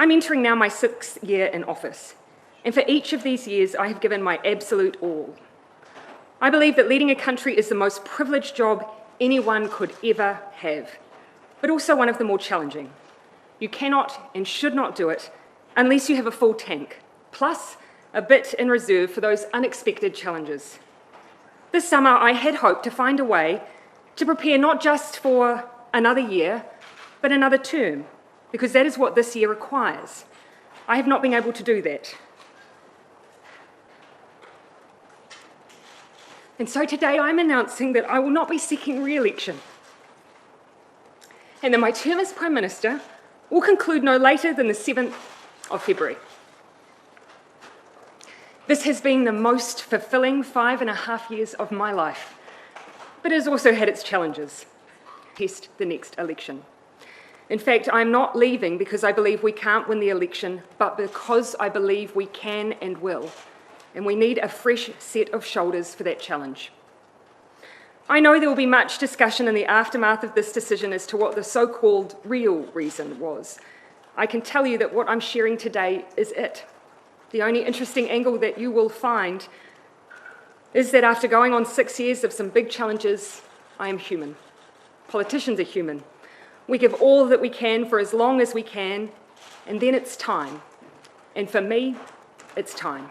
I'm entering now my 6th year in office, and for each of these years I have given my absolute all. I believe that leading a country is the most privileged job anyone could ever have, but also one of the more challenging. You cannot and should not do it unless you have a full tank, plus a bit in reserve for those unexpected challenges. This summer, I had hoped to find a way to prepare not just for another year, but another term, because that is what this year requires. I have not been able to do that. And so today I'm announcing that I will not be seeking re-election, and that my term as Prime Minister will conclude no later than the 7th of February. This has been the most fulfilling 5.5 years of my life, but it has also had its challenges. Test the next election. In fact, I'm not leaving because I believe we can't win the election, but because I believe we can and will, and we need a fresh set of shoulders for that challenge. I know there will be much discussion in the aftermath of this decision as to what the so-called real reason was. I can tell you that what I'm sharing today is it. The only interesting angle that you will find is that after going on 6 years of some big challenges, I am human. Politicians are human. We give all that we can for as long as we can, and then it's time. And for me, it's time.